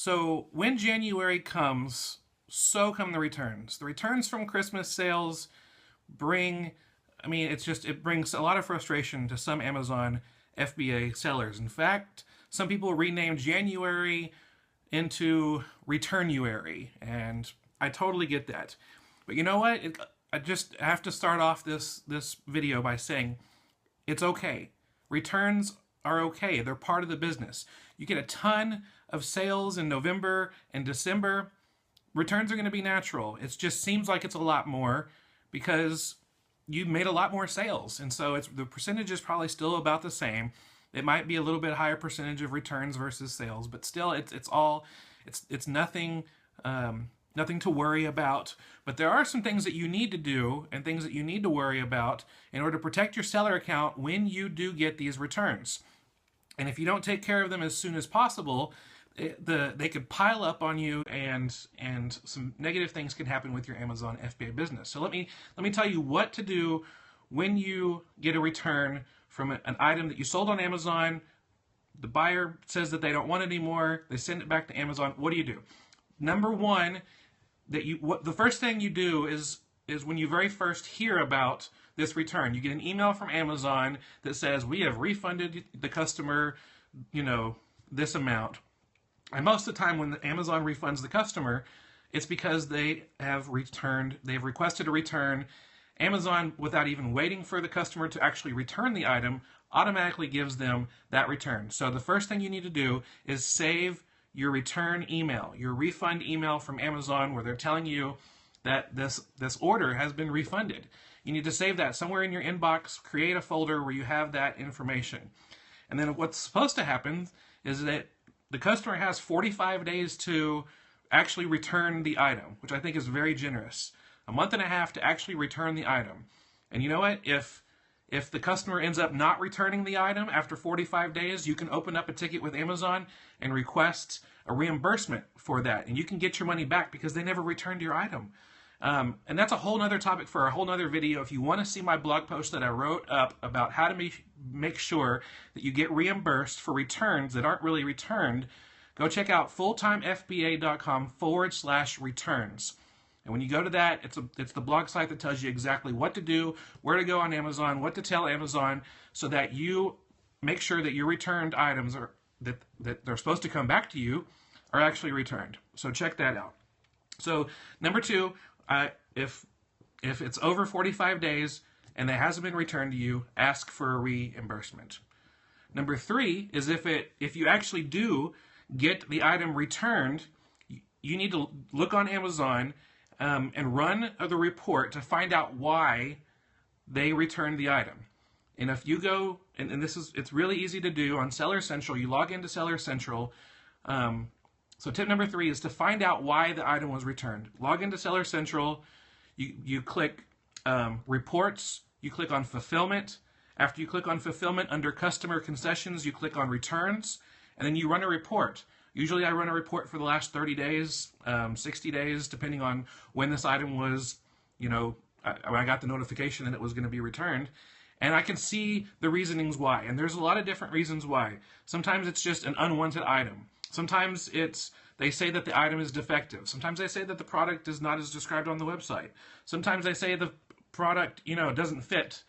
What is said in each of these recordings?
So when January comes, so come the returns. The returns from Christmas sales bring, it brings a lot of frustration to some Amazon FBA sellers. In fact, some people rename January into Returnuary, and I totally get that. But you know what? I just have to start off this video by saying it's okay. Returns are okay. They're part of the business. You get a ton of sales in November and December. Returns are going to be natural. It just seems like it's a lot more because you made a lot more sales, and so the percentage is probably still about the same. It might be a little bit higher percentage of returns versus sales, but still, it's nothing. Nothing to worry about, but there are some things that you need to do and things that you need to worry about in order to protect your seller account when you do get these returns. And if you don't take care of them as soon as possible, they could pile up on you, and some negative things can happen with your Amazon FBA business. So let me tell you what to do when you get a return from an item that you sold on Amazon. The buyer says that they don't want it anymore. They send it back to Amazon. What do? Number one, the first thing you do is when you very first hear about this return, you get an email from Amazon that says, we have refunded the customer, this amount. And most of the time when Amazon refunds the customer, it's because they've requested a return. Amazon, without even waiting for the customer to actually return the item, automatically gives them that return. So the first thing you need to do is save your return email, your refund email from Amazon, where they're telling you that this order has been refunded. You need to save that somewhere in your inbox, create a folder where you have that information. And then what's supposed to happen is that the customer has 45 days to actually return the item, which I think is very generous. A month and a half to actually return the item. And you know what? If the customer ends up not returning the item after 45 days, you can open up a ticket with Amazon and request a reimbursement for that. And you can get your money back because they never returned your item. And that's a whole nother topic for a whole nother video. If you want to see my blog post that I wrote up about how to make sure that you get reimbursed for returns that aren't really returned, go check out fulltimefba.com/returns. And when you go to that, it's the blog site that tells you exactly what to do, where to go on Amazon, what to tell Amazon, so that you make sure that your returned items that they're supposed to come back to you are actually returned. So check that out. So number two, if it's over 45 days and it hasn't been returned to you, ask for a reimbursement. Number three is if you actually do get the item returned, you need to look on Amazon and run the report to find out why they returned the item. And if you go, and it's really easy to do on Seller Central, you log into Seller Central. So tip number three is to find out why the item was returned. Log into Seller Central, you click reports, you click on fulfillment. After you click on fulfillment, under customer concessions, you click on returns, and then you run a report. Usually I run a report for the last 30 days, 60 days, depending on when this item was, when I got the notification that it was going to be returned. And I can see the reasonings why. And there's a lot of different reasons why. Sometimes it's just an unwanted item. Sometimes they say that the item is defective. Sometimes they say that the product is not as described on the website. Sometimes they say the product, doesn't fit.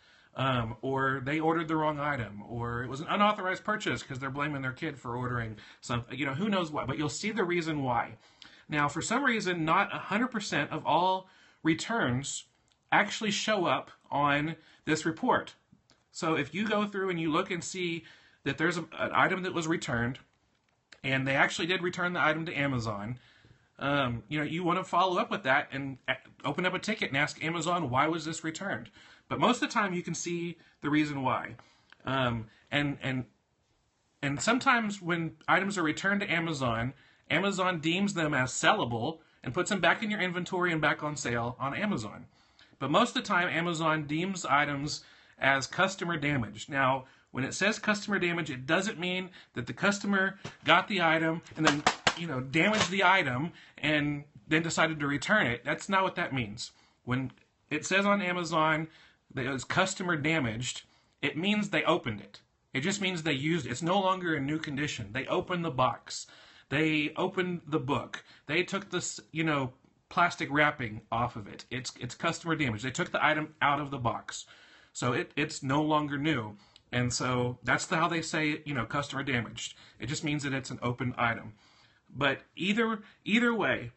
Or they ordered the wrong item, or it was an unauthorized purchase because they're blaming their kid for ordering something. Who knows why, but you'll see the reason why. Now, for some reason, not 100% of all returns actually show up on this report. So if you go through and you look and see that there's an item that was returned, and they actually did return the item to Amazon, you want to follow up with that and open up a ticket and ask Amazon, why was this returned? But most of the time you can see the reason why. And sometimes when items are returned to Amazon, Amazon deems them as sellable and puts them back in your inventory and back on sale on Amazon. But most of the time Amazon deems items as customer damage. Now, when it says customer damage, it doesn't mean that the customer got the item and then, damaged the item and then decided to return it. That's not what that means. When it says on Amazon that it was customer damaged, it means they opened it. It just means they used it. It's no longer in new condition. They opened the box. They opened the book. They took this, plastic wrapping off of it. It's customer damage. They took the item out of the box. So it's no longer new. And so that's how they say, customer damaged. It just means that it's an open item. But either way,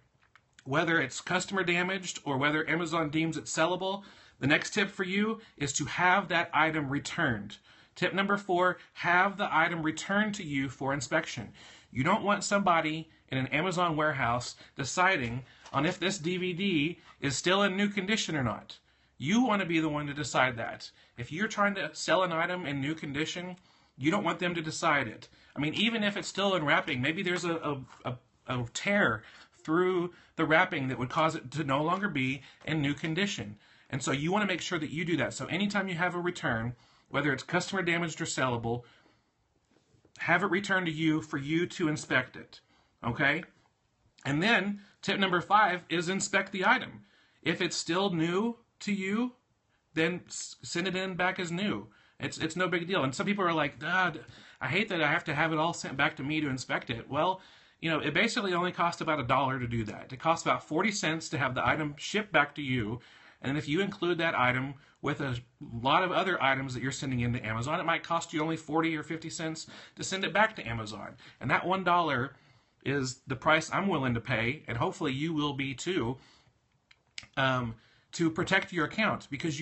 whether it's customer damaged or whether Amazon deems it sellable, the next tip for you is to have that item returned. Tip number 4, have the item returned to you for inspection. You don't want somebody in an Amazon warehouse deciding on if this DVD is still in new condition or not. You want to be the one to decide that. If you're trying to sell an item in new condition, you don't want them to decide it. I mean, even if it's still in wrapping, maybe there's a tear through the wrapping that would cause it to no longer be in new condition. And so you want to make sure that you do that. So anytime you have a return, whether it's customer damaged or sellable, have it returned to you for you to inspect it. Okay? And then tip number 5 is inspect the item. If it's still new to you, then send it in back as new. It's no big deal. And some people are like, God, I hate that I have to have it all sent back to me to inspect it. Well, it basically only costs about $1 to do that. It costs about 40 cents to have the item shipped back to you. And if you include that item with a lot of other items that you're sending into Amazon, it might cost you only 40 or 50 cents to send it back to Amazon. And that $1 is the price I'm willing to pay, and hopefully you will be too, to protect your account, because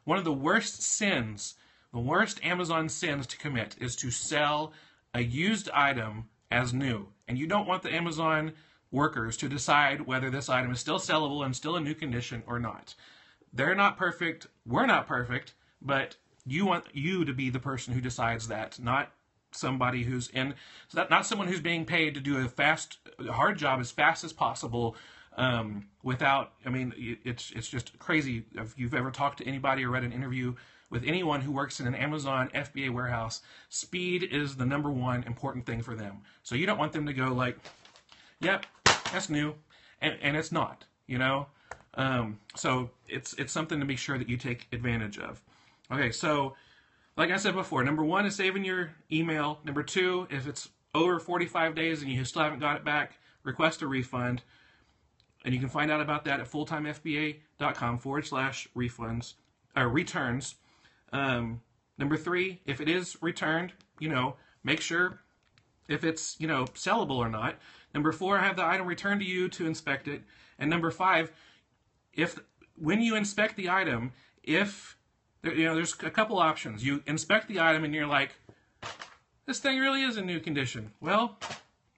one of the worst sins, the worst Amazon sins to commit is to sell a used item as new. And you don't want the Amazon workers to decide whether this item is still sellable and still in new condition or not. They're not perfect, we're not perfect, but you want you to be the person who decides that, not somebody who's not someone who's being paid to do a hard job as fast as possible. It's just crazy. If you've ever talked to anybody or read an interview with anyone who works in an Amazon FBA warehouse, speed is the number one important thing for them. So you don't want them to go like, yep, that's new, and it's not, So it's something to be sure that you take advantage of. Okay, so like I said before, number 1 is saving your email. Number 2, if it's over 45 days and you still haven't got it back, request a refund. And you can find out about that at fulltimefba.com/refunds or returns. Number 3, if it is returned, make sure if it's, sellable or not. Number 4, have the item returned to you to inspect it. And number 5, when you inspect the item, there's a couple options. You inspect the item and you're like, this thing really is in new condition. Well,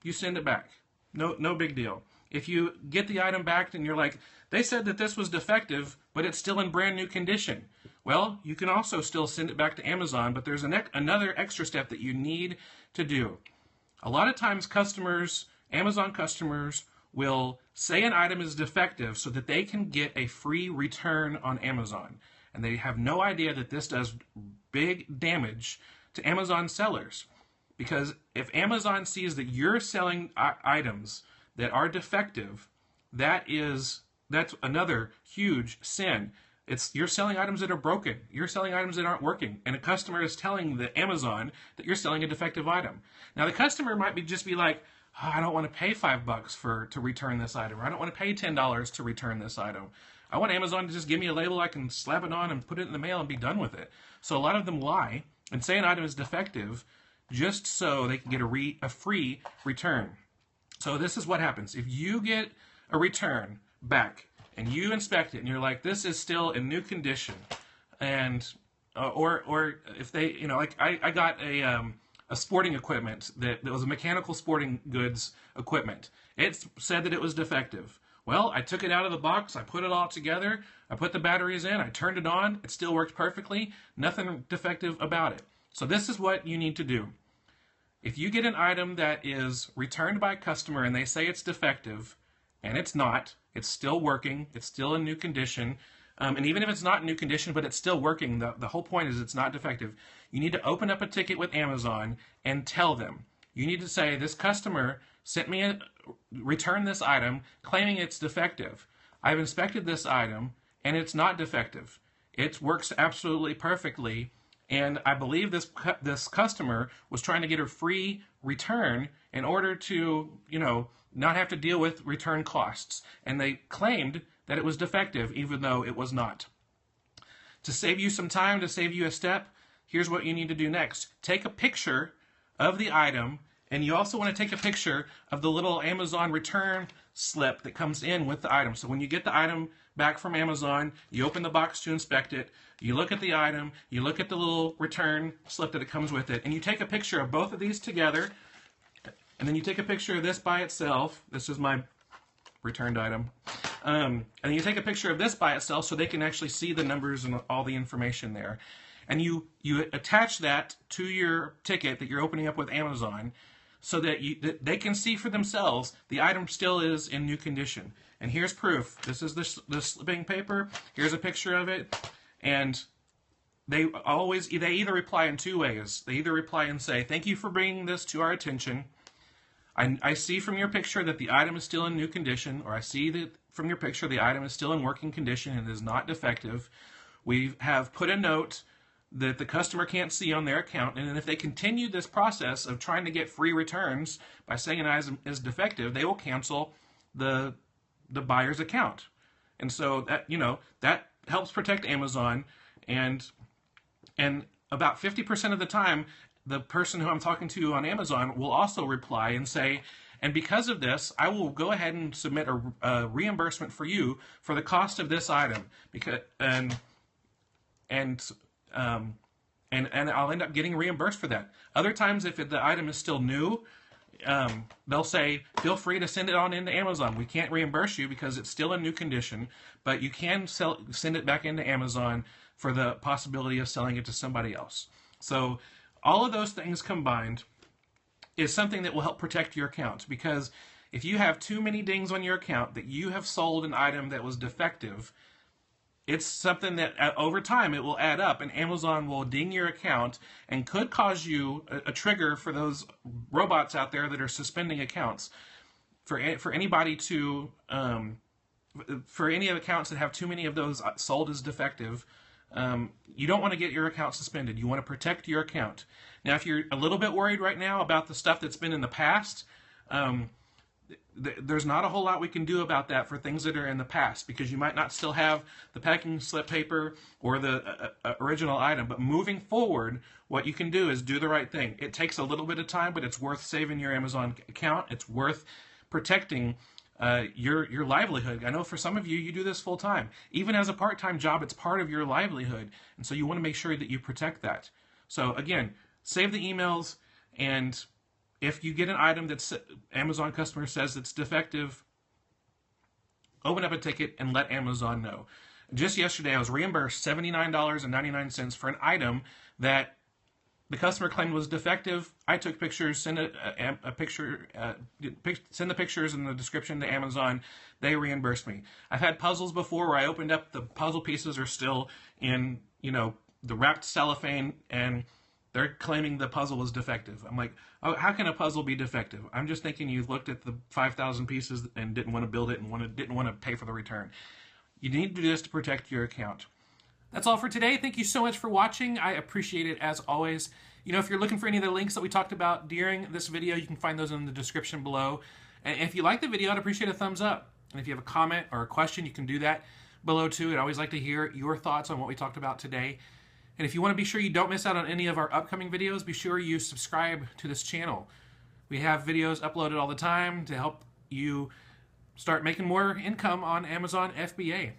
you send it back. No big deal. If you get the item back and you're like, they said that this was defective, but it's still in brand new condition. Well, you can also still send it back to Amazon, but there's another extra step that you need to do. A lot of times Amazon customers will say an item is defective so that they can get a free return on Amazon. And they have no idea that this does big damage to Amazon sellers. Because if Amazon sees that you're selling items that are defective, that's another huge sin. You're selling items that are broken. You're selling items that aren't working. And a customer is telling the Amazon that you're selling a defective item. Now the customer might just be like, I don't want to pay $5 to return this item, or I don't want to pay $10 to return this item. I want Amazon to just give me a label I can slap it on and put it in the mail and be done with it. So a lot of them lie and say an item is defective just so they can get a free return. So this is what happens. If you get a return back and you inspect it and you're like, this is still in new condition, and or if they, like I got a sporting equipment that was a mechanical sporting goods equipment. It said that it was defective. Well, I took it out of the box, I put it all together, I put the batteries in, I turned it on, it still worked perfectly, nothing defective about it. So this is what you need to do. If you get an item that is returned by a customer and they say it's defective, and it's not, it's still working, it's still in new condition, and even if it's not in new condition but it's still working, the whole point is it's not defective, you need to open up a ticket with Amazon and tell them. You need to say, this customer sent me return this item claiming it's defective. I've inspected this item and it's not defective. It works absolutely perfectly, And I believe this customer was trying to get a free return in order to, not have to deal with return costs. And they claimed that it was defective, even though it was not. To save you some time, to save you a step, here's what you need to do next. Take a picture of the item, and you also want to take a picture of the little Amazon return slip that comes in with the item. So when you get the item back from Amazon, you open the box to inspect it, you look at the item, you look at the little return slip that it comes with it, and you take a picture of both of these together, and then you take a picture of this by itself. This is my returned item. And you take a picture of this by itself so they can actually see the numbers and all the information there. And you attach that to your ticket that you're opening up with Amazon so that they can see for themselves the item still is in new condition. And here's proof. This is the slipping paper. Here's a picture of it. And they either reply in two ways. They either reply and say, "Thank you for bringing this to our attention. I see from your picture that the item is still in new condition," or "I see that from your picture the item is still in working condition and is not defective. We have put a note that the customer can't see on their account, and if they continue this process of trying to get free returns by saying an item is defective, they will cancel the buyer's account." And so that helps protect Amazon, and about 50% of the time, the person who I'm talking to on Amazon will also reply and say, "And because of this, I will go ahead and submit a reimbursement for you for the cost of this item, and I'll end up getting reimbursed for that." Other times, if the item is still new, they'll say, "Feel free to send it on into Amazon. We can't reimburse you because it's still in new condition, but you can send it back into Amazon for the possibility of selling it to somebody else." So all of those things combined is something that will help protect your account, because if you have too many dings on your account that you have sold an item that was defective, it's something that over time it will add up, and Amazon will ding your account and could cause you a trigger for those robots out there that are suspending accounts. For anybody to for any accounts that have too many of those sold as defective, you don't want to get your account suspended. You want to protect your account. Now, if you're a little bit worried right now about the stuff that's been in the past, there's not a whole lot we can do about that for things that are in the past, because you might not still have the packing slip paper or the original item. But moving forward, what you can do is do the right thing. It takes a little bit of time, but it's worth saving your Amazon account. It's worth protecting your livelihood. I know for some of you, you do this full time. Even as a part-time job, it's part of your livelihood. And so you want to make sure that you protect that. So again, save the emails, and if you get an item that Amazon customer says it's defective, open up a ticket and let Amazon know. Just yesterday, I was reimbursed $79.99 for an item that the customer claimed was defective. I took pictures, send the pictures in the description to Amazon. They reimbursed me. I've had puzzles before where I opened up, the puzzle pieces are still in, the wrapped cellophane, and they're claiming the puzzle was defective. I'm like, oh, how can a puzzle be defective? I'm just thinking you looked at the 5,000 pieces and didn't want to build it and didn't want to pay for the return. You need to do this to protect your account. That's all for today. Thank you so much for watching. I appreciate it as always. If you're looking for any of the links that we talked about during this video, you can find those in the description below. And if you like the video, I'd appreciate a thumbs up. And if you have a comment or a question, you can do that below too. I'd always like to hear your thoughts on what we talked about today. And if you want to be sure you don't miss out on any of our upcoming videos, be sure you subscribe to this channel. We have videos uploaded all the time to help you start making more income on Amazon FBA.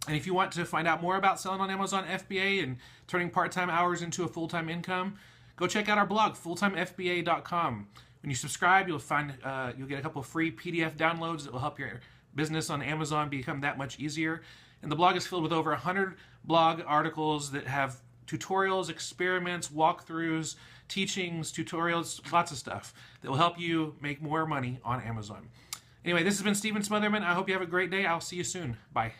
And if you want to find out more about selling on Amazon FBA and turning part-time hours into a full-time income, go check out our blog, fulltimefba.com. When you subscribe, you'll get a couple of free PDF downloads that will help your business on Amazon become that much easier. And the blog is filled with over 100 blog articles that have tutorials, experiments, walkthroughs, teachings, tutorials, lots of stuff that will help you make more money on Amazon. Anyway, this has been Smotherman. I hope you have a great day. I'll see you soon. Bye.